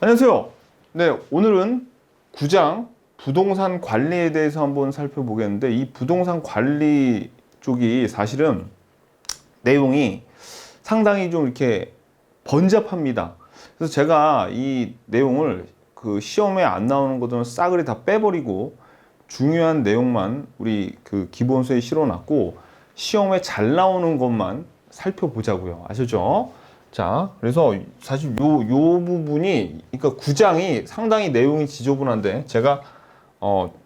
안녕하세요. 네, 오늘은 구장 부동산 관리에 대해서 한번 살펴보겠는데, 이 부동산 관리 쪽이 사실은 내용이 상당히 좀 이렇게 번잡합니다. 그래서 제가 이 내용을 그 시험에 안 나오는 것들은 싸그리 다 빼버리고 중요한 내용만 우리 그 기본서에 실어놨고 시험에 잘 나오는 것만 살펴보자고요. 아시죠? 자, 그래서 사실 요 부분이, 그러니까 구장이 상당히 내용이 지저분한데 제가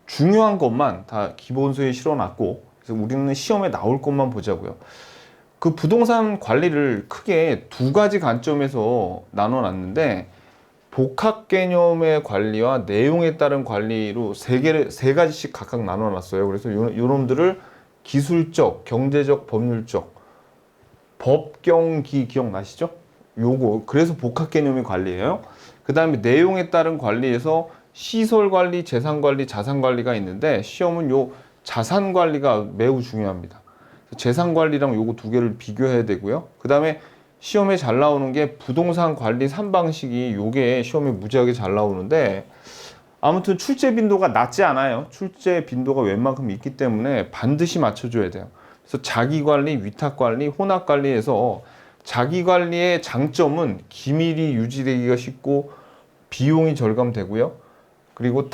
중요한 것만 다 기본서에 실어놨고, 그래서 우리는 시험에 나올 것만 보자고요. 그 부동산 관리를 크게 두 가지 관점에서 나눠놨는데, 복합 개념의 관리와 내용에 따른 관리로 세 가지씩 각각 나눠놨어요. 그래서 요놈들을 기술적, 경제적, 법률적, 법경기 기억나시죠? 요거 그래서 복합 개념의 관리예요. 그 다음에 내용에 따른 관리에서 시설 관리, 재산 관리, 자산 관리가 있는데, 시험은 요 자산 관리가 매우 중요합니다. 재산 관리랑 요거 두 개를 비교해야 되고요. 그 다음에 시험에 잘 나오는 게 부동산 관리 3방식이 요게 시험에 무지하게 잘 나오는데, 아무튼 출제 빈도가 낮지 않아요. 출제 빈도가 웬만큼 있기 때문에 반드시 맞춰줘야 돼요. 그래서 자기 관리, 위탁 관리, 혼합 관리에서 자기 관리의 장점은 기밀이 유지되기가 쉽고 비용이 절감되고요. 그리고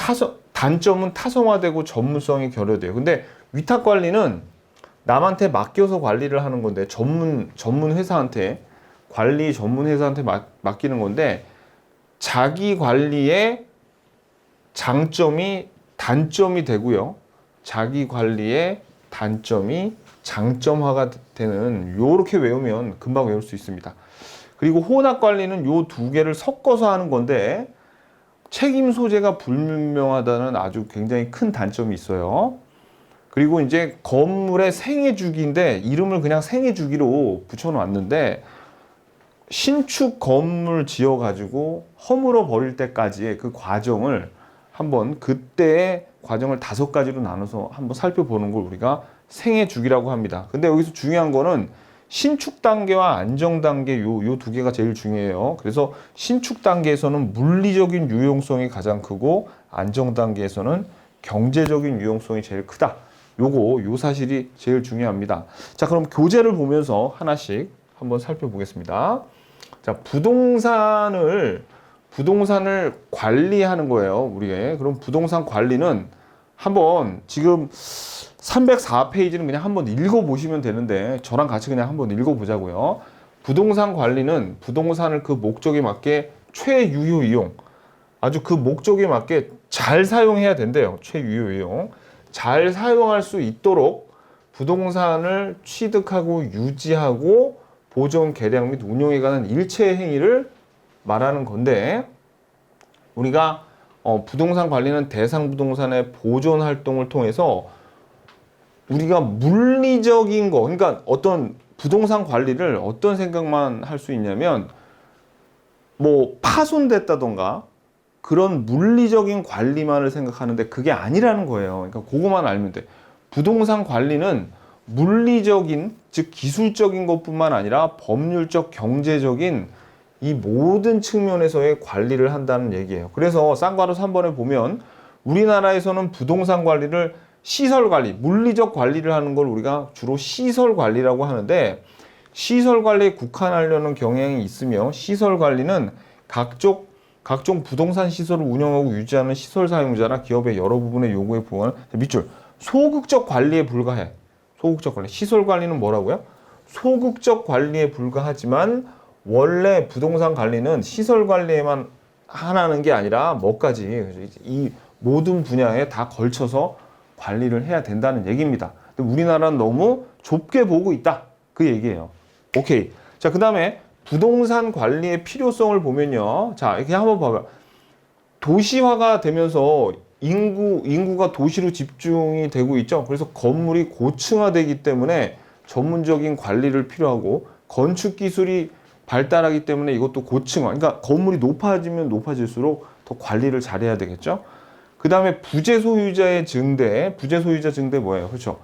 단점은 타성화되고 전문성이 결여돼요. 근데 위탁 관리는 남한테 맡겨서 관리를 하는 건데, 전문 회사한테, 관리 전문 회사한테 맡기는 건데, 자기 관리의 장점이 단점이 되고요. 자기 관리의 단점이 장점화가 되는, 요렇게 외우면 금방 외울 수 있습니다. 그리고 혼합 관리는 요 두 개를 섞어서 하는 건데, 책임 소재가 불분명하다는 아주 굉장히 큰 단점이 있어요. 그리고 이제 건물의 생애주기인데, 이름을 그냥 생애주기로 붙여놨는데, 신축 건물 지어가지고 허물어 버릴 때까지의 그 과정을 한번, 그때의 과정을 5가지로 나눠서 한번 살펴보는 걸 우리가 생애주기라고 합니다. 근데 여기서 중요한 거는 신축 단계와 안정 단계, 요 두 개가 제일 중요해요. 그래서 신축 단계에서는 물리적인 유용성이 가장 크고, 안정 단계에서는 경제적인 유용성이 제일 크다. 요 사실이 제일 중요합니다. 자, 그럼 교재를 보면서 하나씩 한번 살펴보겠습니다. 자, 부동산을 관리하는 거예요, 우리가. 그럼 부동산 관리는 한번 지금 304페이지는 그냥 한번 읽어보시면 되는데, 저랑 같이 그냥 한번 읽어보자고요. 부동산 관리는 부동산을 그 목적에 맞게 최유효 이용, 아주 그 목적에 맞게 잘 사용해야 된대요. 최유효 이용. 잘 사용할 수 있도록 부동산을 취득하고 유지하고 보존, 개량 및 운용에 관한 일체 행위를 말하는 건데, 우리가 부동산 관리는 대상 부동산의 보존 활동을 통해서 우리가 물리적인 거, 그러니까 어떤 부동산 관리를 어떤 생각만 할 수 있냐면, 뭐 파손됐다던가 그런 물리적인 관리만을 생각하는데, 그게 아니라는 거예요. 그러니까 그거만 알면 돼. 부동산 관리는 물리적인, 즉 기술적인 것뿐만 아니라 법률적, 경제적인 이 모든 측면에서의 관리를 한다는 얘기예요. 그래서 쌍괄호 3번에 보면 우리나라에서는 부동산 관리를 시설 관리, 물리적 관리를 하는 걸 우리가 주로 시설 관리라고 하는데, 시설 관리에 국한하려는 경향이 있으며, 시설 관리는 각종 부동산 시설을 운영하고 유지하는 시설 사용자나 기업의 여러 부분의 요구에 부응하는 밑줄 소극적 관리에 불과해. 소극적 관리. 시설 관리는 뭐라고요? 소극적 관리에 불과하지만, 원래 부동산 관리는 시설 관리에만 하는 게 아니라 뭐까지 이 모든 분야에 다 걸쳐서 관리를 해야 된다는 얘기입니다. 근데 우리나라는 너무 좁게 보고 있다, 그 얘기예요. 오케이. 자, 그 다음에 부동산 관리의 필요성을 보면요. 자, 이렇게 한번 봐봐요. 도시화가 되면서 인구가 도시로 집중이 되고 있죠. 그래서 건물이 고층화되기 때문에 전문적인 관리를 필요하고, 건축 기술이 발달하기 때문에 이것도 고층화, 그러니까 건물이 높아지면 높아질수록 더 관리를 잘해야 되겠죠. 그 다음에 부재 소유자 증대 뭐예요? 그렇죠.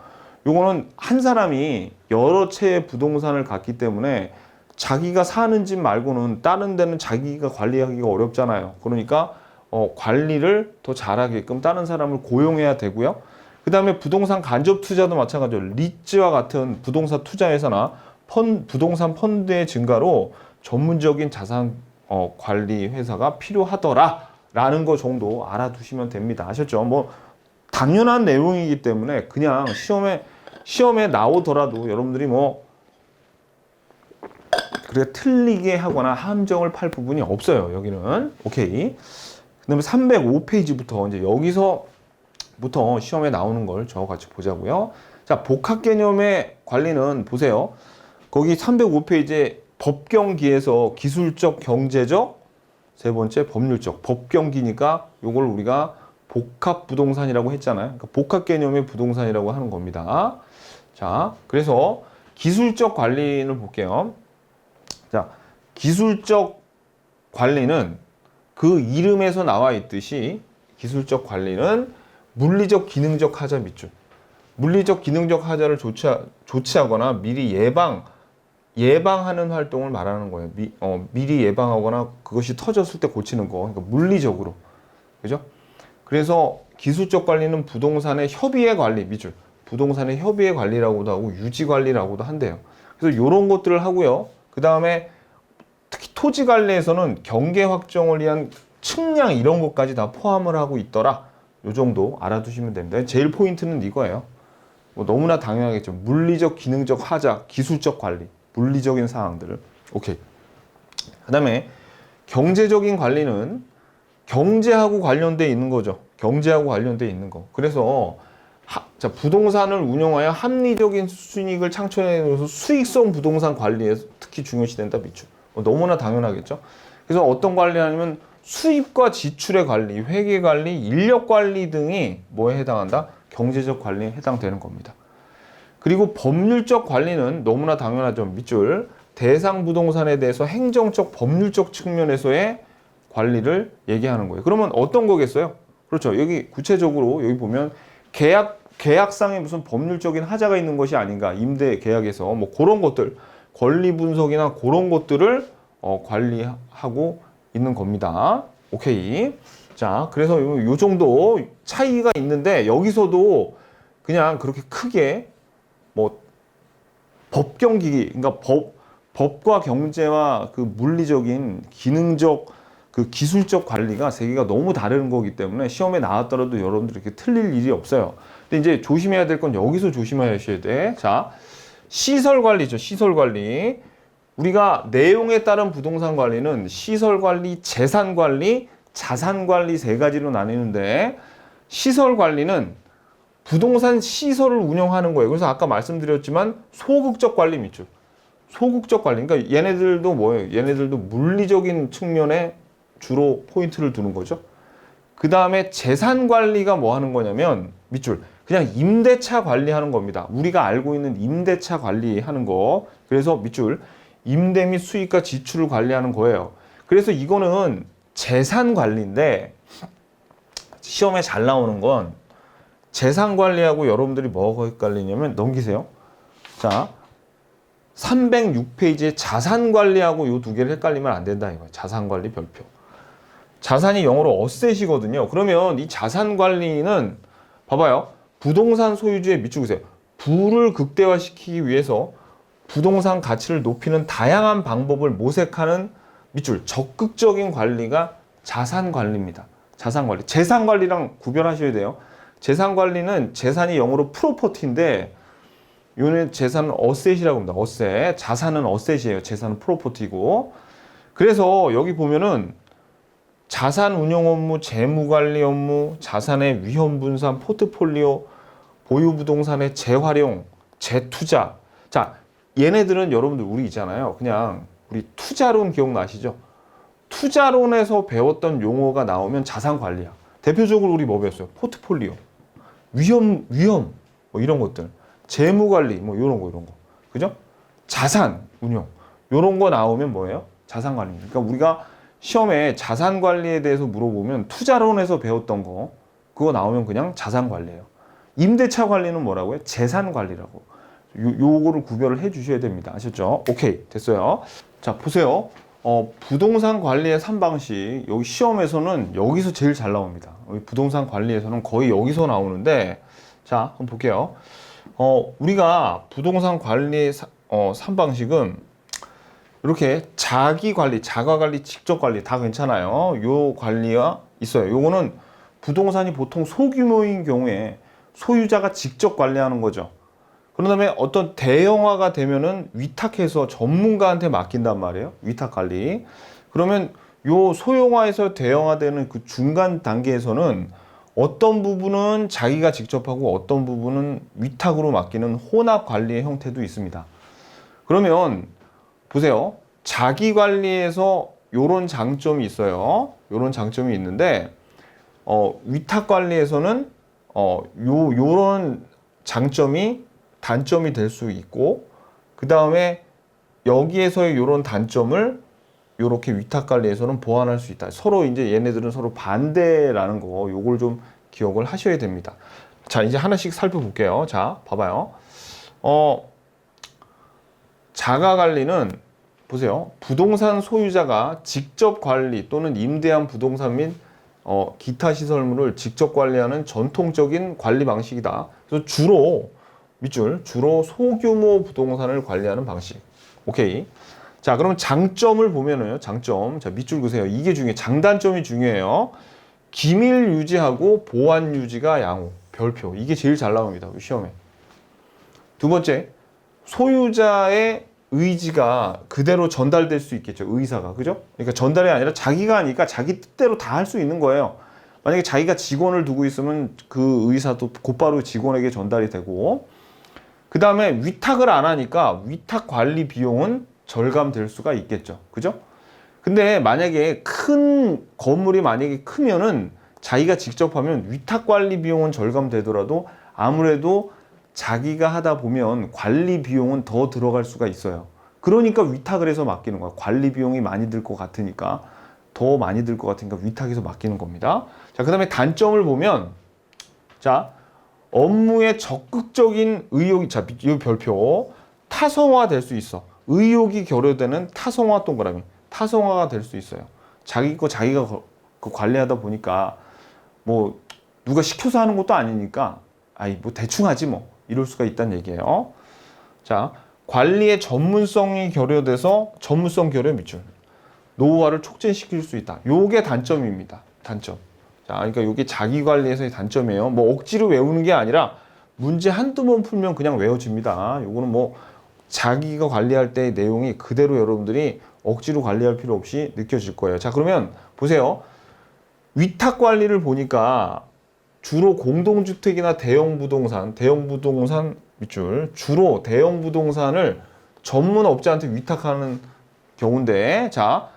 요거는 한 사람이 여러 채의 부동산을 갖기 때문에 자기가 사는 집 말고는 다른 데는 자기가 관리하기가 어렵잖아요. 그러니까 관리를 더 잘하게끔 다른 사람을 고용해야 되고요. 그 다음에 부동산 간접 투자도 마찬가지로 리츠와 같은 부동산 투자회사나 부동산 펀드의 증가로 전문적인 자산 관리 회사가 필요하더라라는 거 정도 알아두시면 됩니다. 아셨죠? 뭐 당연한 내용이기 때문에 그냥 시험에 나오더라도 여러분들이 뭐 그렇게 틀리게 하거나 함정을 팔 부분이 없어요. 여기는 오케이. 그다음에 305페이지부터 이제 여기서부터 시험에 나오는 걸 저와 같이 보자고요. 자, 복합 개념의 관리는 보세요. 거기 305페이지에 법경기에서 기술적, 경제적, 세 번째 법률적. 법경기니까 요걸 우리가 복합 부동산이라고 했잖아요. 그러니까 복합 개념의 부동산이라고 하는 겁니다. 자, 그래서 기술적 관리를 볼게요. 자, 기술적 관리는 그 이름에서 나와 있듯이 기술적 관리는 물리적, 기능적 하자 밑줄. 물리적, 기능적 하자를 조치하거나 미리 예방하는 활동을 말하는 거예요. 미리 예방하거나 그것이 터졌을 때 고치는 거. 그러니까 물리적으로. 그죠? 그래서 기술적 관리는 부동산의 협의의 관리, 밑줄. 부동산의 협의의 관리라고도 하고 유지 관리라고도 한대요. 그래서 이런 것들을 하고요. 그 다음에 특히 토지 관리에서는 경계 확정을 위한 측량 이런 것까지 다 포함을 하고 있더라. 요 정도 알아두시면 됩니다. 제일 포인트는 이거예요. 뭐 너무나 당연하겠죠. 물리적, 기능적 하자, 기술적 관리, 물리적인 사항들을. 오케이. 그 다음에 경제적인 관리는 경제하고 관련돼 있는 거죠. 경제하고 관련돼 있는 거. 그래서 자, 부동산을 운영하여 합리적인 수익을 창출해내면서 수익성 부동산 관리에 특히 중요시 된다. 밑줄. 너무나 당연하겠죠. 그래서 어떤 관리하냐면 수입과 지출의 관리, 회계 관리, 인력 관리 등이 뭐에 해당한다? 경제적 관리에 해당되는 겁니다. 그리고 법률적 관리는 너무나 당연하죠. 밑줄. 대상 부동산에 대해서 행정적, 법률적 측면에서의 관리를 얘기하는 거예요. 그러면 어떤 거겠어요? 그렇죠. 여기 구체적으로 여기 보면 계약상에 무슨 법률적인 하자가 있는 것이 아닌가. 임대 계약에서 뭐 그런 것들, 권리 분석이나 그런 것들을 관리하고 있는 겁니다. 오케이. 자, 그래서 요 정도 차이가 있는데 여기서도 그냥 그렇게 크게 뭐 법경기, 그러니까 법과 경제와 그 물리적인 기능적 그 기술적 관리가 세 개가 너무 다른 거기 때문에 시험에 나왔더라도 여러분들 이렇게 틀릴 일이 없어요. 근데 이제 조심해야 될 건 여기서 조심하셔야 돼. 자, 시설 관리죠. 시설 관리. 우리가 내용에 따른 부동산 관리는 시설 관리, 재산 관리, 자산 관리 세 가지로 나뉘는데 시설 관리는 부동산 시설을 운영하는 거예요. 그래서 아까 말씀드렸지만 소극적 관리 밑줄. 소극적 관리. 그러니까 얘네들도 뭐예요? 얘네들도 물리적인 측면에 주로 포인트를 두는 거죠. 그 다음에 재산 관리가 뭐 하는 거냐면 밑줄. 그냥 임대차 관리하는 겁니다. 우리가 알고 있는 임대차 관리하는 거. 그래서 밑줄. 임대 및 수익과 지출을 관리하는 거예요. 그래서 이거는 재산 관리인데 시험에 잘 나오는 건 재산 관리하고 여러분들이 뭐가 헷갈리냐면 넘기세요. 자, 306페이지에 자산 관리하고 이 두 개를 헷갈리면 안 된다 이거예요. 자산 관리 별표. 자산이 영어로 어셋이거든요. 그러면 이 자산 관리는 봐봐요. 부동산 소유주의 밑줄 그세요. 부를 극대화시키기 위해서 부동산 가치를 높이는 다양한 방법을 모색하는 밑줄 적극적인 관리가 자산 관리입니다. 자산 관리. 재산 관리랑 구별하셔야 돼요. 재산 관리는 재산이 영어로 프로퍼티인데 요는 재산은 어셋이라고 합니다. 어셋. 자산은 어셋이에요. 재산은 프로퍼티고. 그래서 여기 보면은 자산 운용 업무, 재무 관리 업무, 자산의 위험 분산, 포트폴리오, 보유 부동산의 재활용, 재투자. 자, 얘네들은 여러분들 우리 있잖아요. 그냥 우리 투자론 기억나시죠? 투자론에서 배웠던 용어가 나오면 자산 관리야. 대표적으로 우리 뭐 배웠어요? 포트폴리오, 위험 뭐 이런 것들, 재무 관리 뭐 이런 거. 그죠? 자산 운용 이런 거 나오면 뭐예요? 자산 관리입니다. 그러니까 우리가 시험에 자산 관리에 대해서 물어보면 투자론에서 배웠던 거 그거 나오면 그냥 자산 관리예요. 임대차 관리는 뭐라고요? 재산 관리라고. 요거를 구별을 해 주셔야 됩니다. 아셨죠? 오케이. 됐어요. 자, 보세요. 부동산 관리의 3방식. 여기 시험에서는 여기서 제일 잘 나옵니다. 여기 부동산 관리에서는 거의 여기서 나오는데, 자, 한번 볼게요. 우리가 부동산 관리의 3방식은 이렇게 자기 관리, 자가 관리, 직접 관리 다 괜찮아요. 요 관리가 있어요. 요거는 부동산이 보통 소규모인 경우에 소유자가 직접 관리하는 거죠. 그런 다음에 어떤 대형화가 되면은 위탁해서 전문가한테 맡긴단 말이에요. 위탁 관리. 그러면 요 소형화에서 대형화되는 그 중간 단계에서는 어떤 부분은 자기가 직접 하고 어떤 부분은 위탁으로 맡기는 혼합 관리의 형태도 있습니다. 그러면 보세요. 자기 관리에서 요런 장점이 있어요. 요런 장점이 있는데 위탁 관리에서는 요런 장점이 단점이 될 수 있고, 그 다음에 여기에서의 이런 단점을 이렇게 위탁 관리에서는 보완할 수 있다. 서로 이제 얘네들은 서로 반대라는 거, 요걸 좀 기억을 하셔야 됩니다. 자, 이제 하나씩 살펴볼게요. 자, 봐봐요. 자가 관리는 보세요. 부동산 소유자가 직접 관리 또는 임대한 부동산 및 기타 시설물을 직접 관리하는 전통적인 관리 방식이다. 그래서 주로 소규모 부동산을 관리하는 방식. 오케이. 자, 그럼 장점을 보면은요. 장점. 자, 밑줄 그세요. 이게 중요해요. 장단점이 중요해요. 기밀 유지하고 보안 유지가 양호. 별표. 이게 제일 잘 나옵니다. 시험에. 두 번째, 소유자의 의지가 그대로 전달될 수 있겠죠. 의사가. 그죠? 그러니까 전달이 아니라 자기가 하니까 자기 뜻대로 다 할 수 있는 거예요. 만약에 자기가 직원을 두고 있으면 그 의사도 곧바로 직원에게 전달이 되고, 그 다음에 위탁을 안 하니까 위탁 관리 비용은 절감될 수가 있겠죠. 그죠? 근데 만약에 큰 건물이 만약에 크면은 자기가 직접 하면 위탁 관리 비용은 절감되더라도 아무래도 자기가 하다 보면 관리 비용은 더 들어갈 수가 있어요. 그러니까 위탁을 해서 맡기는 거야. 관리 비용이 많이 들 것 같으니까, 더 많이 들 것 같으니까 위탁해서 맡기는 겁니다. 자, 그 다음에 단점을 보면, 자, 업무에 적극적인 의욕이, 자, 이 별표, 타성화 될 수 있어. 의욕이 결여되는 타성화 동그라미. 타성화가 될 수 있어요. 자기 거 자기가 관리하다 보니까 뭐 누가 시켜서 하는 것도 아니니까 뭐 대충 하지 뭐 이럴 수가 있다는 얘기예요. 자, 관리의 전문성이 결여돼서 전문성 결여 밑줄. 노후화를 촉진시킬 수 있다. 요게 단점입니다. 단점. 자, 그러니까 이게 자기 관리에서의 단점이에요. 뭐 억지로 외우는 게 아니라 문제 한두 번 풀면 그냥 외워집니다. 요거는 뭐 자기가 관리할 때의 내용이 그대로 여러분들이 억지로 관리할 필요 없이 느껴질 거예요. 자, 그러면 보세요. 위탁 관리를 보니까 주로 공동주택이나 대형 부동산 밑줄, 주로 대형 부동산을 전문 업자한테 위탁하는 경우인데, 자,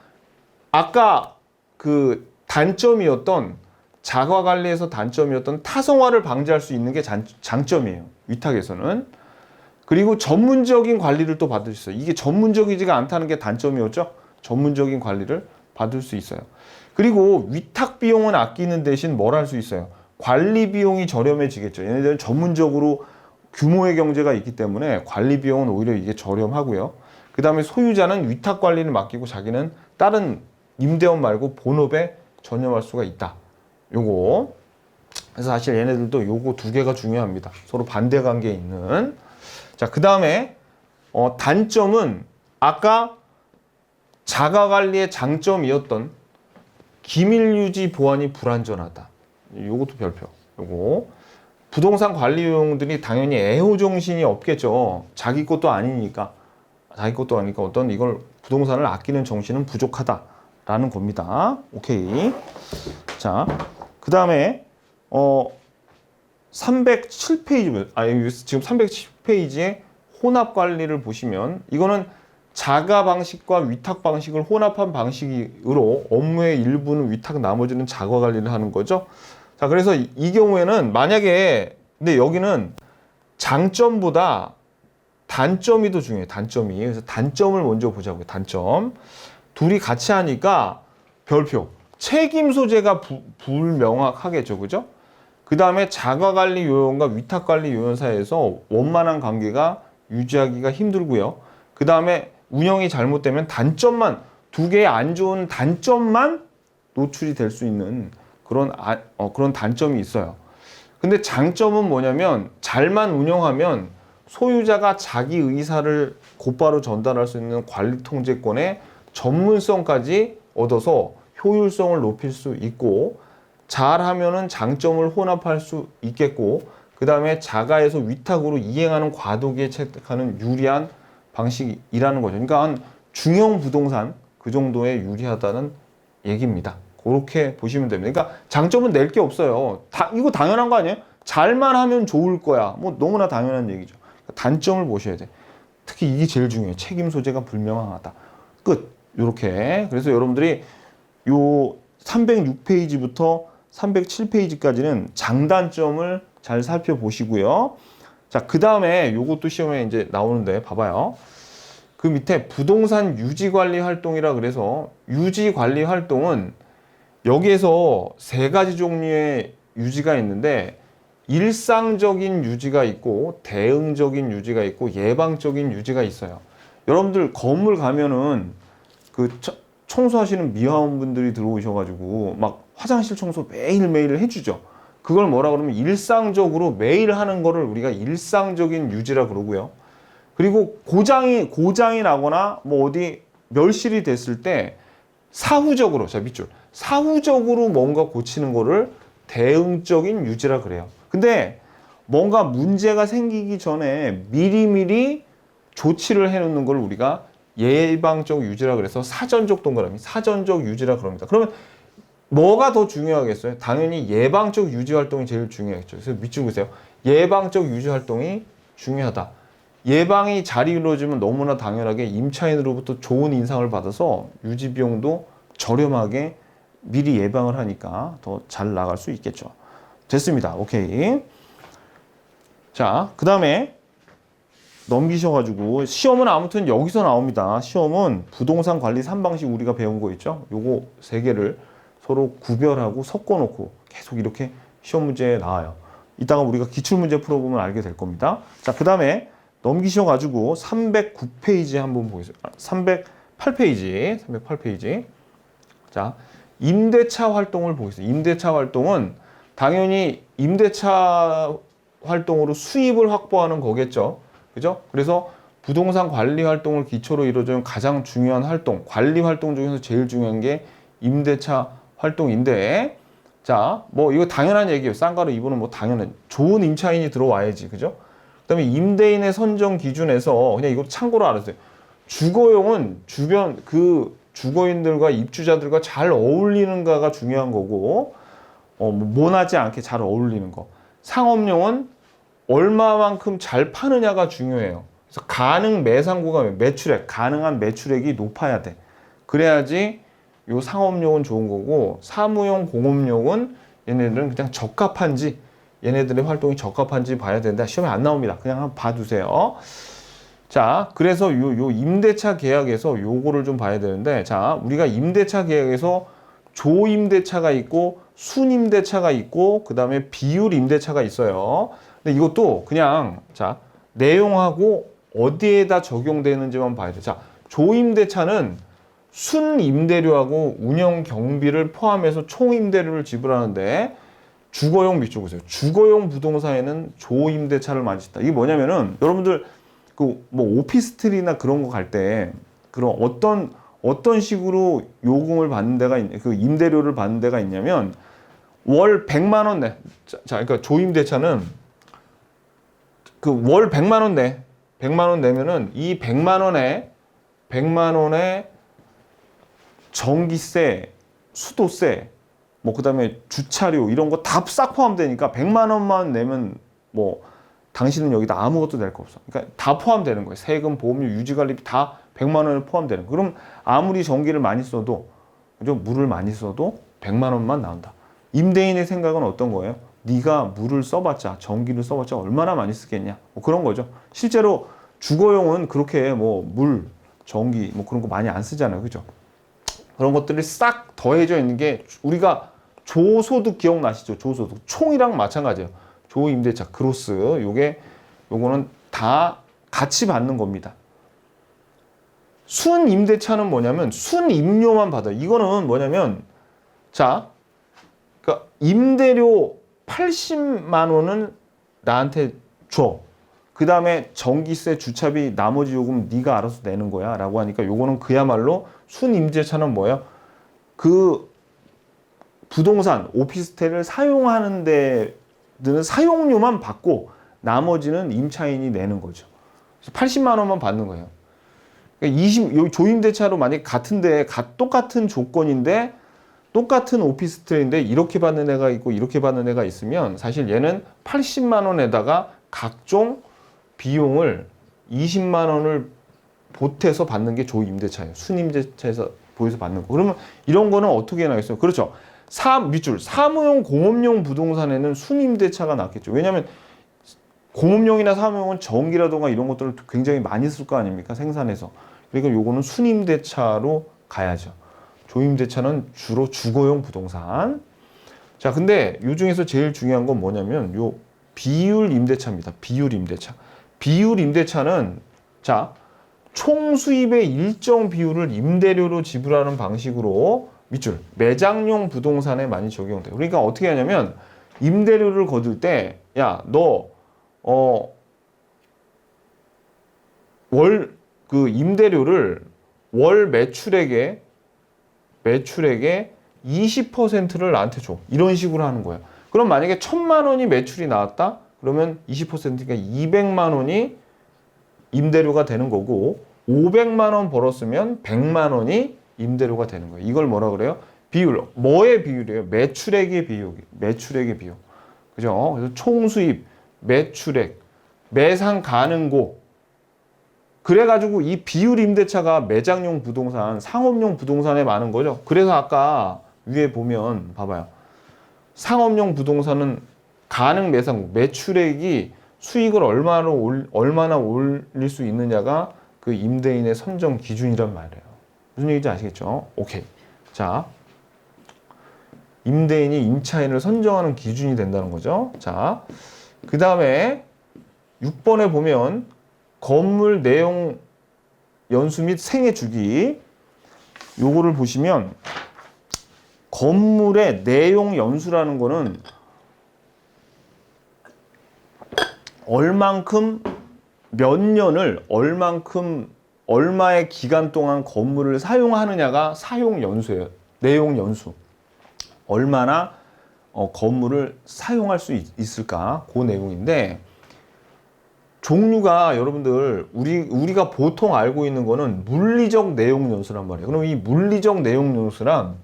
아까 그 단점이었던 자가 관리에서 단점이었던 타성화를 방지할 수 있는 게 장점이에요. 위탁에서는. 그리고 전문적인 관리를 또 받을 수 있어요. 이게 전문적이지가 않다는 게 단점이었죠. 전문적인 관리를 받을 수 있어요. 그리고 위탁 비용은 아끼는 대신 뭘 할 수 있어요? 관리 비용이 저렴해지겠죠. 얘네들은 전문적으로 규모의 경제가 있기 때문에 관리 비용은 오히려 이게 저렴하고요. 그 다음에 소유자는 위탁 관리를 맡기고 자기는 다른 임대원 말고 본업에 전념할 수가 있다. 요거. 그래서 사실 얘네들도 요거 두 개가 중요합니다. 서로 반대 관계에 있는. 자, 그 다음에 단점은 아까 자가 관리의 장점이었던 기밀 유지 보안이 불완전하다. 요것도 별표. 요거. 부동산 관리 요원들이 당연히 애호 정신이 없겠죠. 자기 것도 아니니까. 어떤 이걸 부동산을 아끼는 정신은 부족하다라는 겁니다. 오케이. 자, 그 다음에 307페이지, 지금 310페이지에 혼합 관리를 보시면 이거는 자가 방식과 위탁 방식을 혼합한 방식으로 업무의 일부는 위탁, 나머지는 자가 관리를 하는 거죠. 자, 그래서 이 경우에는 만약에, 근데 여기는 장점보다 단점이 더 중요해요. 단점이. 그래서 단점을 먼저 보자고요. 단점. 둘이 같이 하니까 별표. 책임 소재가 불명확하겠죠. 그죠? 그 다음에 자가관리 요원과 위탁관리 요원 사이에서 원만한 관계가 유지하기가 힘들고요. 그 다음에 운영이 잘못되면 단점만, 두 개의 안 좋은 단점만 노출이 될 수 있는 그런 단점이 있어요. 근데 장점은 뭐냐면 잘만 운영하면 소유자가 자기 의사를 곧바로 전달할 수 있는 관리 통제권의 전문성까지 얻어서 효율성을 높일 수 있고, 잘하면은 장점을 혼합할 수 있겠고, 그 다음에 자가에서 위탁으로 이행하는 과도기에 채택하는 유리한 방식이라는 거죠. 그러니까 중형 부동산 그 정도에 유리하다는 얘기입니다. 그렇게 보시면 됩니다. 그러니까 장점은 낼 게 없어요. 이거 당연한 거 아니에요? 잘만 하면 좋을 거야. 뭐 너무나 당연한 얘기죠. 단점을 보셔야 돼. 특히 이게 제일 중요해요. 책임 소재가 불명확하다. 끝. 요렇게. 그래서 여러분들이 요 306페이지부터 307페이지까지는 장단점을 잘 살펴보시고요. 자, 그 다음에 요것도 시험에 이제 나오는데 봐봐요. 그 밑에 부동산 유지관리 활동이라 그래서 유지관리 활동은 여기에서 세 가지 종류의 유지가 있는데, 일상적인 유지가 있고 대응적인 유지가 있고 예방적인 유지가 있어요. 여러분들 건물 가면은 그 청소하시는 미화원분들이 들어오셔가지고 막 화장실 청소 매일매일 해주죠. 그걸 뭐라 그러면 일상적으로 매일 하는 거를 우리가 일상적인 유지라 그러고요. 그리고 고장이 나거나 뭐 어디 멸실이 됐을 때 사후적으로, 자 밑줄, 사후적으로 뭔가 고치는 거를 대응적인 유지라 그래요. 근데 뭔가 문제가 생기기 전에 미리미리 조치를 해놓는 걸 우리가 예방적 유지라 그래서 사전적 동그라미, 사전적 유지라 그럽니다. 그러면 뭐가 더 중요하겠어요? 당연히 예방적 유지 활동이 제일 중요하겠죠. 그래서 밑줄 그세요. 예방적 유지 활동이 중요하다. 예방이 잘 이루어지면 너무나 당연하게 임차인으로부터 좋은 인상을 받아서 유지 비용도 저렴하게 미리 예방을 하니까 더 잘 나갈 수 있겠죠. 됐습니다. 오케이. 자, 그 다음에 넘기셔가지고 시험은 아무튼 여기서 나옵니다. 시험은 부동산 관리 3방식 우리가 배운 거 있죠? 요거 세 개를 서로 구별하고 섞어놓고 계속 이렇게 시험 문제에 나와요. 이따가 우리가 기출문제 풀어보면 알게 될 겁니다. 자, 그 다음에 넘기셔가지고 309페이지 한번 보겠습니다. 308페이지. 자, 임대차 활동을 보겠습니다. 임대차 활동은 당연히 임대차 활동으로 수입을 확보하는 거겠죠. 그죠? 그래서 부동산 관리 활동을 기초로 이루어지는 가장 중요한 활동, 관리 활동 중에서 제일 중요한 게 임대차 활동인데, 자, 뭐 이거 당연한 얘기예요. 쌍가루 이분은 뭐 당연한, 좋은 임차인이 들어와야지. 그죠? 그 다음에 임대인의 선정 기준에서 그냥 이거 참고로 알았어요. 주거용은 주변 그 주거인들과 입주자들과 잘 어울리는가가 중요한 거고, 모나지 않게 잘 어울리는 거. 상업용은 얼마만큼 잘 파느냐가 중요해요. 그래서 가능한 매출액이 높아야 돼. 그래야지 요 상업용은 좋은 거고, 사무용, 공업용은 얘네들은 그냥 적합한지, 얘네들의 활동이 적합한지 봐야 된다. 시험에 안 나옵니다. 그냥 한번 봐두세요. 자, 그래서 요 임대차 계약에서 요거를 좀 봐야 되는데, 자, 우리가 임대차 계약에서 조임대차가 있고 순임대차가 있고 그 다음에 비율 임대차가 있어요. 근데 이것도 그냥 자, 내용하고 어디에다 적용되는지만 봐야 돼. 자, 조임대차는 순임대료하고 운영 경비를 포함해서 총임대료를 지불하는데, 주거용 밑줄 보세요. 주거용 부동산에는 조임대차를 많이 쓴다. 이게 뭐냐면은 여러분들 그 뭐 오피스텔이나 그런 거 갈 때 그런 어떤 식으로 요금을 받는 데가 그 임대료를 받는 데가 있냐면 월 100만 원 내. 자, 그러니까 조임대차는 그 월 100만 원 내. 100만 원 내면은 이 100만 원에 전기세, 수도세, 뭐 그다음에 주차료 이런 거 다 싹 포함되니까 100만 원만 내면 뭐 당신은 여기다 아무것도 낼 거 없어. 그러니까 다 포함되는 거예요. 세금, 보험료, 유지관리비 다 100만 원에 포함되는 거예요. 그럼 아무리 전기를 많이 써도, 그죠? 물을 많이 써도 100만 원만 나온다. 임대인의 생각은 어떤 거예요? 네가 물을 써봤자, 전기를 써봤자 얼마나 많이 쓰겠냐? 뭐 그런 거죠. 실제로 주거용은 그렇게 뭐 물, 전기 뭐 그런 거 많이 안 쓰잖아요. 그죠? 그런 것들이 싹 더해져 있는 게 우리가 조소득 기억나시죠? 조소득. 총이랑 마찬가지예요. 조임대차, 그로스. 요거는 다 같이 받는 겁니다. 순임대차는 뭐냐면 순임료만 받아요. 이거는 뭐냐면 자, 그러니까 임대료 80만 원은 나한테 줘. 그 다음에 전기세, 주차비, 나머지 요금 네가 알아서 내는 거야 라고 하니까 요거는 그야말로 순임대차는 뭐예요? 그 부동산, 오피스텔을 사용하는 데는 사용료만 받고 나머지는 임차인이 내는 거죠. 그래서 80만 원만 받는 거예요. 그러니까 여기 조임대차로 만약 같은데 똑같은 조건인데 똑같은 오피스텔인데 이렇게 받는 애가 있고 이렇게 받는 애가 있으면 사실 얘는 80만 원에다가 각종 비용을 20만 원을 보태서 받는 게 조임대차예요. 순임대차에서 보여서 받는 거. 그러면 이런 거는 어떻게 나겠어요? 그렇죠. 밑줄 사무용 공업용 부동산에는 순임대차가 낫겠죠. 왜냐하면 공업용이나 사무용은 전기라든가 이런 것들을 굉장히 많이 쓸 거 아닙니까? 생산해서. 그러니까 요거는 순임대차로 가야죠. 조임대차는 주로 주거용 부동산. 자, 근데 요 중에서 제일 중요한 건 뭐냐면 요 비율 임대차입니다. 비율 임대차. 비율 임대차는 자, 총 수입의 일정 비율을 임대료로 지불하는 방식으로 밑줄 매장용 부동산에 많이 적용돼요. 그러니까 어떻게 하냐면 임대료를 거둘 때 야, 너 그 임대료를 월 매출액의 20%를 나한테 줘. 이런 식으로 하는 거예요. 그럼 만약에 1,000만 원이 매출이 나왔다? 그러면 20%니까 200만 원이 임대료가 되는 거고 500만 원 벌었으면 100만 원이 임대료가 되는 거예요. 이걸 뭐라 그래요? 비율. 뭐의 비율이에요? 매출액의 비율. 매출액의 비율. 그죠? 그래서 총수입, 매출액, 매상 가능고. 그래가지고 이 비율 임대차가 매장용 부동산, 상업용 부동산에 많은 거죠. 그래서 아까 위에 보면 봐봐요. 상업용 부동산은 가능 매상, 매출액이 수익을 얼마나 올릴 수 있느냐가 그 임대인의 선정 기준이란 말이에요. 무슨 얘기인지 아시겠죠? 오케이. 자, 임대인이 임차인을 선정하는 기준이 된다는 거죠. 자, 그 다음에 6번에 보면 건물 내용 연수 및 생애 주기 요거를 보시면 건물의 내용 연수라는 거는 얼만큼 몇 년을 얼마의 기간 동안 건물을 사용하느냐가 사용 연수예요. 내용 연수. 얼마나 건물을 사용할 수 있을까? 그 내용인데 종류가 여러분들 우리가 보통 알고 있는 거는 물리적 내용 연수란 말이에요. 그럼 이 물리적 내용 연수란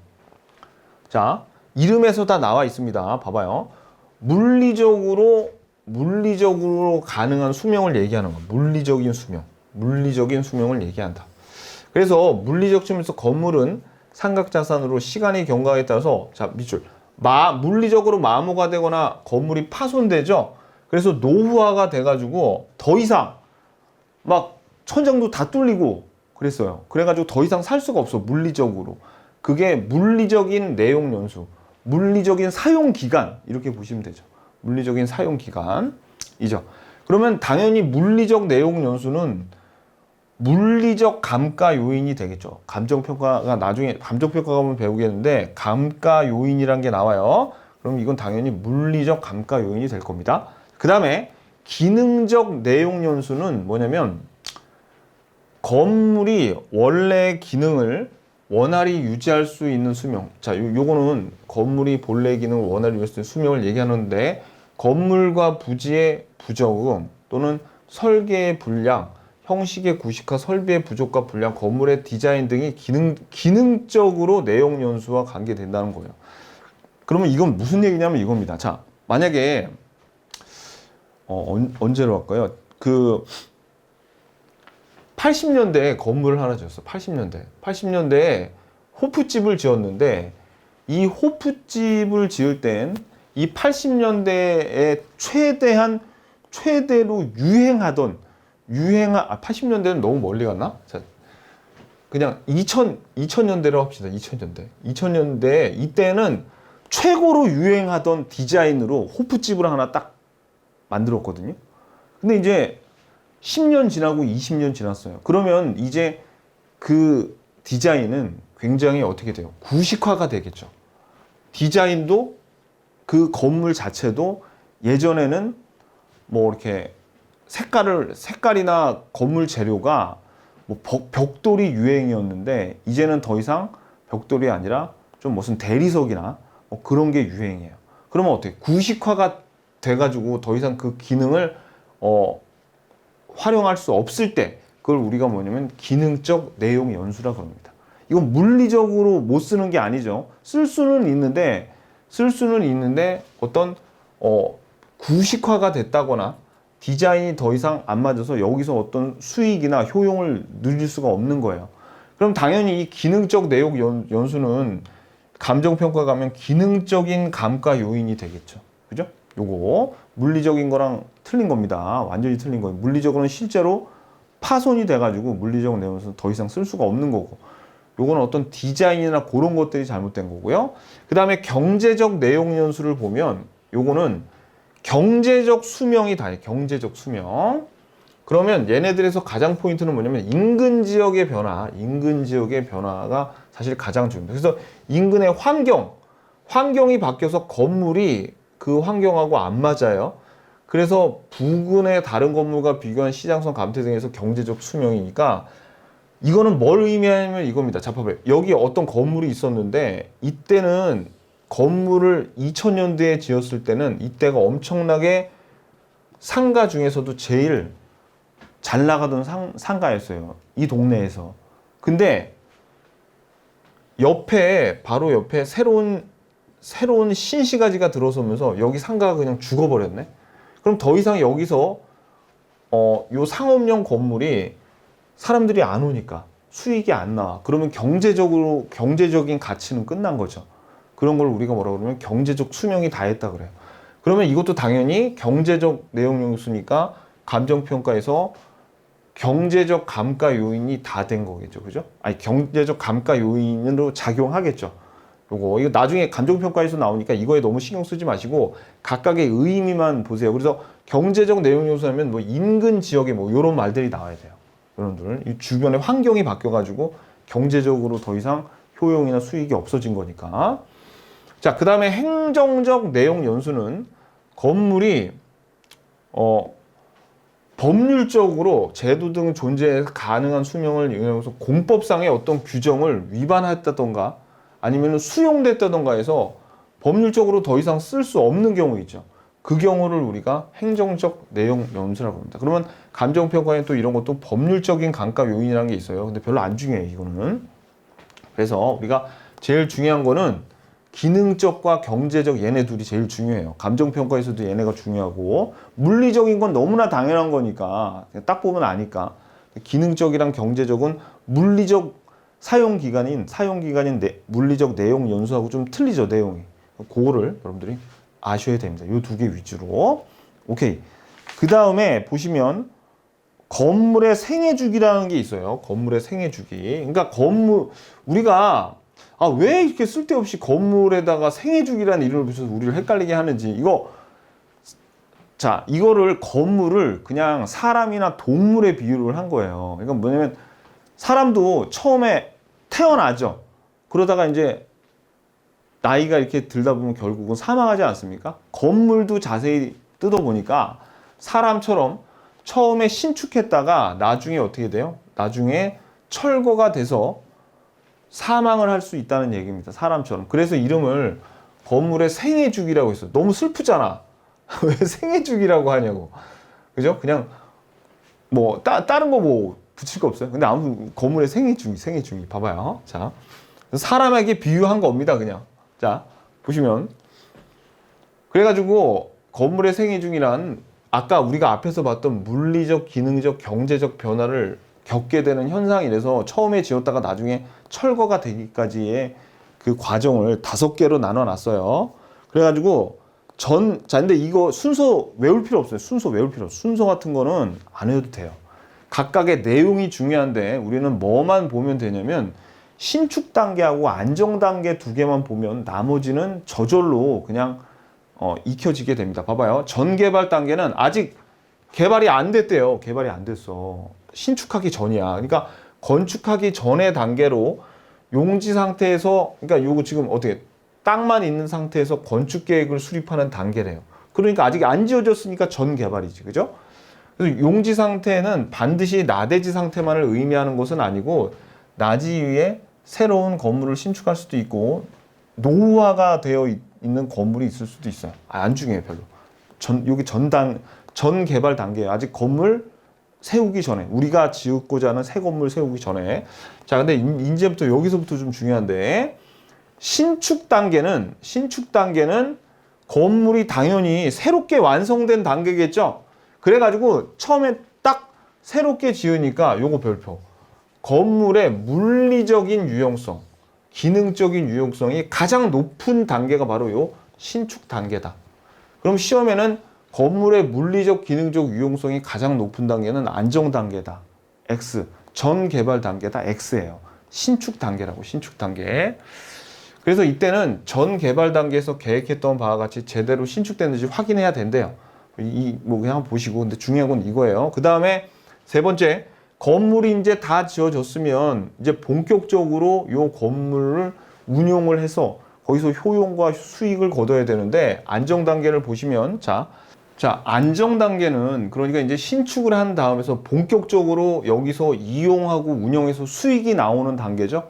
자, 이름에서 다 나와 있습니다. 봐봐요. 물리적으로 가능한 수명을 얘기하는 거예요. 물리적인 수명을 얘기한다. 그래서 물리적 측면에서 건물은 삼각자산으로 시간의 경과에 따라서 자, 밑줄 물리적으로 마모가 되거나 건물이 파손되죠. 그래서 노후화가 돼가지고 더 이상 막 천장도 다 뚫리고 그랬어요. 그래가지고 더 이상 살 수가 없어. 물리적으로. 그게 물리적인 내용 연수, 물리적인 사용 기간 이렇게 보시면 되죠. 물리적인 사용 기간이죠. 그러면 당연히 물리적 내용 연수는 물리적 감가 요인이 되겠죠. 감정평가가 나중에 감정평가 가면 배우겠는데 감가 요인이란 게 나와요. 그럼 이건 당연히 물리적 감가 요인이 될 겁니다. 그 다음에 기능적 내용 연수는 뭐냐면 건물이 원래 기능을 원활히 유지할 수 있는 수명. 자, 요거는 건물이 본래 기능을 원활히 유지할 수 있는 수명을 얘기하는데 건물과 부지의 부적응 또는 설계의 불량, 형식의 구식화, 설비의 부족과 불량, 건물의 디자인 등이 기능적으로 내용 연수와 관계된다는 거예요. 그러면 이건 무슨 얘기냐면 이겁니다. 자, 만약에 언제로 할까요? 그 80년대에 건물을 하나 지었어. 80년대에 호프집을 지었는데 이 호프집을 지을 땐 이 80년대에 최대로 유행하던 80년대는 너무 멀리 갔나? 자, 그냥 2000년대로 합시다. 2000년대 이때는 최고로 유행하던 디자인으로 호프집을 하나 딱 만들었거든요. 근데 이제 10년 지나고 20년 지났어요. 그러면 이제 그 디자인은 굉장히 어떻게 돼요? 구식화가 되겠죠. 디자인도 그 건물 자체도 예전에는 뭐 이렇게 색깔이나 건물 재료가 뭐 벽돌이 유행이었는데 이제는 더 이상 벽돌이 아니라 좀 무슨 대리석이나 뭐 그런 게 유행이에요. 그러면 어떻게? 구식화가 돼가지고 더 이상 그 기능을 활용할 수 없을 때 그걸 우리가 뭐냐면 기능적 내용 연수라 그럽니다. 이건 물리적으로 못 쓰는 게 아니죠. 쓸 수는 있는데 어떤 구식화가 됐다거나 디자인이 더 이상 안 맞아서 여기서 어떤 수익이나 효용을 누릴 수가 없는 거예요. 그럼 당연히 이 기능적 내용 연수는 감정평가 가면 기능적인 감가 요인이 되겠죠. 그죠? 요거 물리적인 거랑 틀린 겁니다. 완전히 틀린 거예요. 물리적으로는 실제로 파손이 돼가지고 물리적 내용 연수는 더 이상 쓸 수가 없는 거고, 요거는 어떤 디자인이나 그런 것들이 잘못된 거고요. 그 다음에 경제적 내용 연수를 보면 요거는 경제적 수명이 다예요. 경제적 수명. 그러면 얘네들에서 가장 포인트는 뭐냐면 인근 지역의 변화가 사실 가장 중요합니다. 그래서 인근의 환경이 바뀌어서 건물이 그 환경하고 안 맞아요. 그래서 부근의 다른 건물과 비교한 시장성 감퇴 등에서 경제적 수명이니까 이거는 뭘 의미하냐면 이겁니다. 자, 봐봐요. 여기 어떤 건물이 있었는데 이때는 건물을 2000년대에 지었을 때는 이때가 엄청나게 상가 중에서도 제일 잘 나가던 상가였어요. 이 동네에서. 근데 바로 옆에 새로운 신시가지가 들어서면서 여기 상가가 그냥 죽어버렸네. 그럼 더 이상 여기서 요 상업용 건물이 사람들이 안 오니까 수익이 안 나와. 그러면 경제적인 가치는 끝난 거죠. 그런 걸 우리가 뭐라 그러면 경제적 수명이 다했다 그래요. 그러면 이것도 당연히 경제적 내용 연수니까 감정평가에서 경제적 감가 요인이 다 된 거겠죠. 그죠? 아니, 경제적 감가 요인으로 작용하겠죠. 이거 나중에 감정평가에서 나오니까 이거에 너무 신경 쓰지 마시고 각각의 의미만 보세요. 그래서 경제적 내용 요소하면 뭐 인근 지역에 뭐 이런 말들이 나와야 돼요. 여러분들, 이 주변의 환경이 바뀌어가지고 경제적으로 더 이상 효용이나 수익이 없어진 거니까. 자, 그 다음에 행정적 내용 연수는 건물이 법률적으로 제도 등 존재 가능한 수명을 이용해서 공법상의 어떤 규정을 위반했다던가 아니면 수용됐다던가 해서 법률적으로 더 이상 쓸 수 없는 경우 있죠. 그 경우를 우리가 행정적 내용 연수라고 합니다. 그러면 감정평가에 또 이런 것도 법률적인 감가 요인이라는 게 있어요. 근데 별로 안 중요해요, 이거는. 그래서 우리가 제일 중요한 거는 기능적과 경제적 얘네 둘이 제일 중요해요. 감정평가에서도 얘네가 중요하고 물리적인 건 너무나 당연한 거니까 딱 보면 아니까 기능적이랑 경제적은 물리적 사용기간인 물리적 내용 연수하고 좀 틀리죠, 내용이. 그거를 여러분들이 아셔야 됩니다. 이 두 개 위주로. 오케이. 그 다음에 보시면 건물의 생애주기라는 게 있어요. 건물의 생애주기. 그러니까 우리가 왜 이렇게 쓸데없이 건물에다가 생애주기라는 이름을 붙여서 우리를 헷갈리게 하는지, 이거를 건물을 그냥 사람이나 동물에 비유를 한 거예요. 그러니까 뭐냐면 사람도 처음에 태어나죠. 그러다가 이제 나이가 이렇게 들다 보면 결국은 사망하지 않습니까? 건물도 자세히 뜯어보니까 사람처럼 처음에 신축했다가 나중에 어떻게 돼요? 나중에 철거가 돼서 사망을 할 수 있다는 얘기입니다. 사람처럼. 그래서 이름을 건물의 생애주기라고 했어요. 너무 슬프잖아. 왜 생애주기라고 하냐고. 그죠? 그냥 뭐 다른 거 뭐 붙일 거 없어요. 근데 아무튼 건물의 생애주기. 봐봐요. 자, 사람에게 비유한 겁니다. 그냥. 자, 보시면 그래가지고 건물의 생애주기란 아까 우리가 앞에서 봤던 물리적, 기능적, 경제적 변화를 겪게 되는 현상이라서 처음에 지었다가 나중에 철거가 되기까지의 그 과정을 5개로 나눠 놨어요. 그래가지고 근데 이거 순서 외울 필요 없어요. 순서 같은 거는 안 해도 돼요. 각각의 내용이 중요한데 우리는 뭐만 보면 되냐면 신축 단계하고 안정 단계 2개만 보면 나머지는 저절로 그냥 익혀지게 됩니다. 봐봐요. 전개발 단계는 아직 개발이 안 됐대요. 개발이 안 됐어. 신축하기 전이야. 그러니까 건축하기 전의 단계로 용지 상태에서, 그러니까 요거 지금 어떻게 땅만 있는 상태에서 건축 계획을 수립하는 단계래요. 그러니까 아직 안 지어졌으니까 전 개발이지, 그죠? 그래서 용지 상태는 반드시 나대지 상태만을 의미하는 것은 아니고 나지 위에 새로운 건물을 신축할 수도 있고 노후화가 되어 있는 건물이 있을 수도 있어요. 안 중요해요, 별로. 여기 전 개발 단계예요. 아직 건물 세우기 전에, 우리가 지었고자 하는 새 건물 세우기 전에. 자, 근데 이제부터 여기서부터 좀 중요한데, 신축 단계는 건물이 당연히 새롭게 완성된 단계겠죠. 그래가지고 처음에 딱 새롭게 지으니까 요거 별표. 건물의 물리적인 유용성, 기능적인 유용성이 가장 높은 단계가 바로 요 신축 단계다. 그럼 시험에는 건물의 물리적, 기능적 유용성이 가장 높은 단계는 안정 단계다. X. 전 개발 단계다. X예요. 신축 단계라고, 신축 단계. 그래서 이때는 전 개발 단계에서 계획했던 바와 같이 제대로 신축됐는지 확인해야 된대요. 뭐 그냥 보시고. 근데 중요한 건 이거예요. 그 다음에 세 번째, 건물이 이제 다 지어졌으면 이제 본격적으로 요 건물을 운용을 해서 거기서 효용과 수익을 거둬야 되는데, 안정 단계를 보시면 자, 안정 단계는 그러니까 이제 신축을 한 다음에서 본격적으로 여기서 이용하고 운영해서 수익이 나오는 단계죠.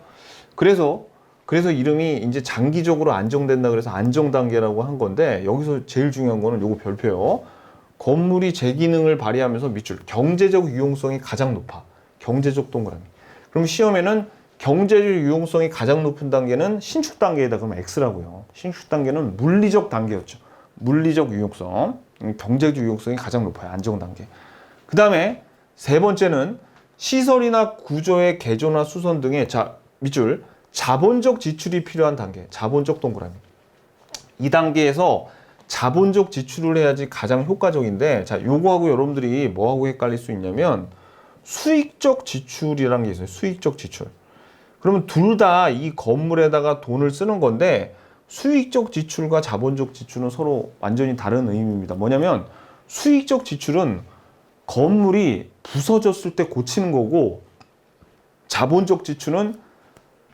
그래서 이름이 이제 장기적으로 안정된다 그래서 안정 단계라고 한 건데, 여기서 제일 중요한 거는 요거 별표요. 건물이 제 기능을 발휘하면서 밑줄 경제적 유용성이 가장 높아. 경제적 동그라미. 그럼 시험에는 경제적 유용성이 가장 높은 단계는 신축 단계이다. 그러면 X라고요. 신축 단계는 물리적 단계였죠. 물리적 유용성, 경제적 유용성이 가장 높아요. 안정 단계. 그 다음에 세 번째는 시설이나 구조의 개조나 수선 등의 밑줄 자본적 지출이 필요한 단계. 자본적 동그라미. 이 단계에서 자본적 지출을 해야지 가장 효과적인데, 자, 요거하고 여러분들이 뭐하고 헷갈릴 수 있냐면 수익적 지출이라는 게 있어요. 수익적 지출. 그러면 둘 다 이 건물에다가 돈을 쓰는 건데, 수익적 지출과 자본적 지출은 서로 완전히 다른 의미입니다. 뭐냐면 수익적 지출은 건물이 부서졌을 때 고치는 거고, 자본적 지출은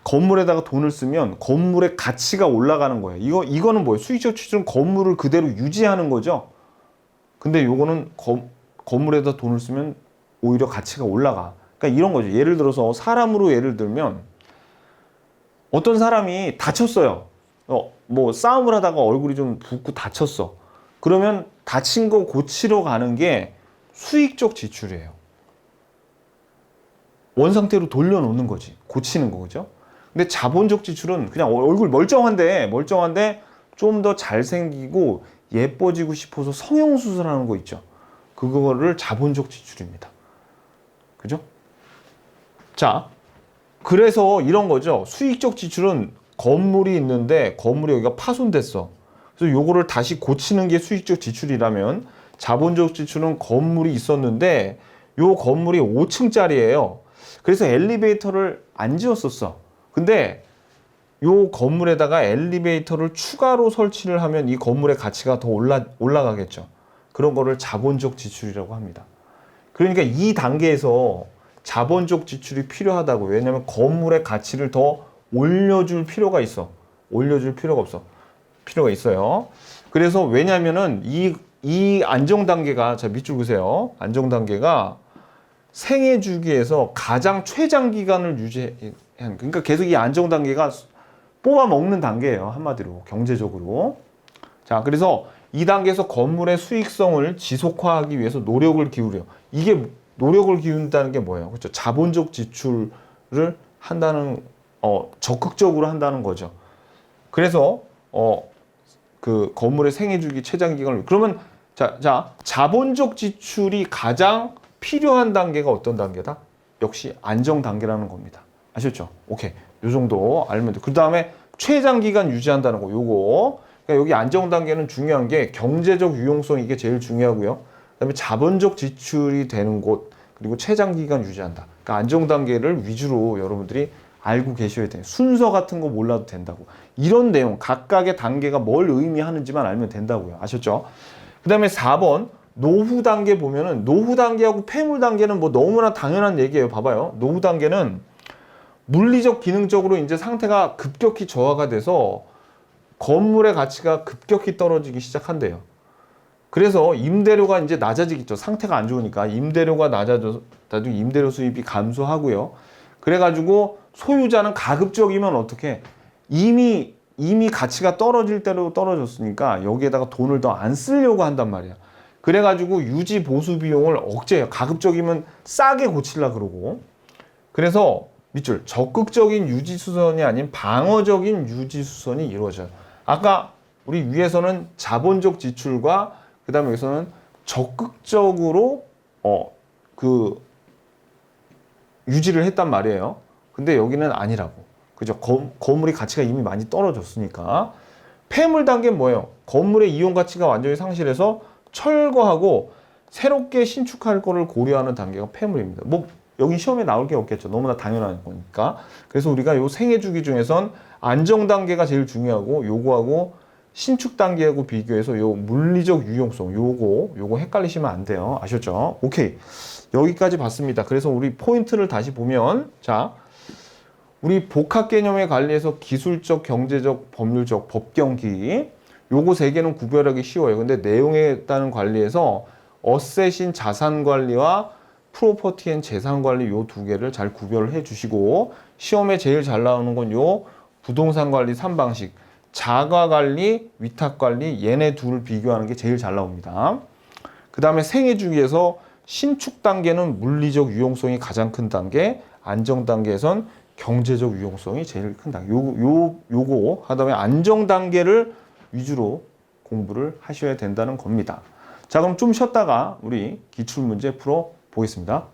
건물에다가 돈을 쓰면 건물의 가치가 올라가는 거예요. 이거는 뭐예요? 수익적 지출은 건물을 그대로 유지하는 거죠. 근데 요거는 건물에다 돈을 쓰면 오히려 가치가 올라가. 그러니까 이런 거죠. 예를 들어서 사람으로 예를 들면 어떤 사람이 다쳤어요. 뭐 싸움을 하다가 얼굴이 좀 붓고 다쳤어. 그러면 다친 거 고치러 가는 게 수익적 지출이에요. 원상태로 돌려놓는 거지. 고치는 거, 그죠? 근데 자본적 지출은 그냥 얼굴 멀쩡한데 좀 더 잘생기고 예뻐지고 싶어서 성형수술하는 거 있죠. 그거를 자본적 지출입니다. 그죠? 자, 그래서 이런 거죠. 수익적 지출은 건물이 있는데 건물이 여기가 파손됐어. 그래서 요거를 다시 고치는 게 수익적 지출이라면, 자본적 지출은 건물이 있었는데 요 건물이 5층짜리예요. 그래서 엘리베이터를 안 지었었어. 근데 요 건물에다가 엘리베이터를 추가로 설치를 하면 이 건물의 가치가 더 올라가겠죠. 그런 거를 자본적 지출이라고 합니다. 그러니까 이 단계에서 자본적 지출이 필요하다고. 왜냐하면 건물의 가치를 더 올려줄 필요가 있어. 올려줄 필요가 없어. 필요가 있어요. 그래서 왜냐면은 이 안정 단계가, 자, 밑줄 그세요. 안정 단계가 생애 주기에서 가장 최장 기간을 그러니까 계속 이 안정 단계가 뽑아 먹는 단계예요. 한마디로 경제적으로. 자, 그래서 이 단계에서 건물의 수익성을 지속화하기 위해서 노력을 기울여. 이게 노력을 기울인다는 게 뭐예요? 그렇죠? 자본적 지출을 한다는, 적극적으로 한다는 거죠. 그래서 그 건물의 생애 주기 최장 기간을, 그러면 자본적 지출이 가장 필요한 단계가 어떤 단계다? 역시 안정 단계라는 겁니다. 아셨죠? 오케이. 요 정도 알면 돼. 그 다음에 최장 기간 유지한다는 거, 요거. 그러니까 여기 안정 단계는 중요한 게 경제적 유용성, 이게 제일 중요하고요. 그 다음에 자본적 지출이 되는 곳, 그리고 최장 기간 유지한다. 그러니까 안정 단계를 위주로 여러분들이 알고 계셔야 돼요. 순서 같은 거 몰라도 된다고. 이런 내용, 각각의 단계가 뭘 의미하는지만 알면 된다고요. 아셨죠? 그 다음에 4번, 노후 단계 보면은 노후 단계하고 폐물 단계는 뭐 너무나 당연한 얘기예요. 봐봐요. 노후 단계는 물리적 기능적으로 이제 상태가 급격히 저하가 돼서 건물의 가치가 급격히 떨어지기 시작한대요. 그래서 임대료가 이제 낮아지겠죠. 상태가 안 좋으니까 임대료가 낮아져서 나중에 임대료 수입이 감소하고요. 그래가지고 소유자는 가급적이면 어떻게 이미 가치가 떨어질 대로 떨어졌으니까 여기에다가 돈을 더 안 쓰려고 한단 말이야. 그래가지고 유지 보수 비용을 억제해요. 가급적이면 싸게 고치려 그러고. 그래서 밑줄 적극적인 유지 수선이 아닌 방어적인 유지 수선이 이루어져요. 아까 우리 위에서는 자본적 지출과 그다음에 여기서는 적극적으로 그 유지를 했단 말이에요. 근데 여기는 아니라고. 그죠? 건물의 가치가 이미 많이 떨어졌으니까. 폐물 단계는 뭐예요? 건물의 이용 가치가 완전히 상실해서 철거하고 새롭게 신축할 거를 고려하는 단계가 폐물입니다. 뭐 여기 시험에 나올 게 없겠죠. 너무나 당연한 거니까. 그래서 우리가 요 생애 주기 중에선 안정 단계가 제일 중요하고 요거하고 신축 단계하고 비교해서 요 물리적 유용성 요거 헷갈리시면 안 돼요. 아셨죠? 오케이. 여기까지 봤습니다. 그래서 우리 포인트를 다시 보면 자, 우리 복합 개념의 관리에서 기술적, 경제적, 법률적, 법경기 요거 세 개는 구별하기 쉬워요. 근데 내용에 따른 관리에서 어셋인 자산 관리와 프로퍼티 앤 재산 관리 요 두 개를 잘 구별을 해 주시고 시험에 제일 잘 나오는 건 요 부동산 관리 3방식 자가 관리, 위탁 관리 얘네 둘을 비교하는 게 제일 잘 나옵니다. 그 다음에 생애 주기에서 신축 단계는 물리적 유용성이 가장 큰 단계, 안정 단계에선 경제적 유용성이 제일 큰 단계. 요거 하다음에 안정 단계를 위주로 공부를 하셔야 된다는 겁니다. 자, 그럼 좀 쉬었다가 우리 기출 문제 풀어 보겠습니다.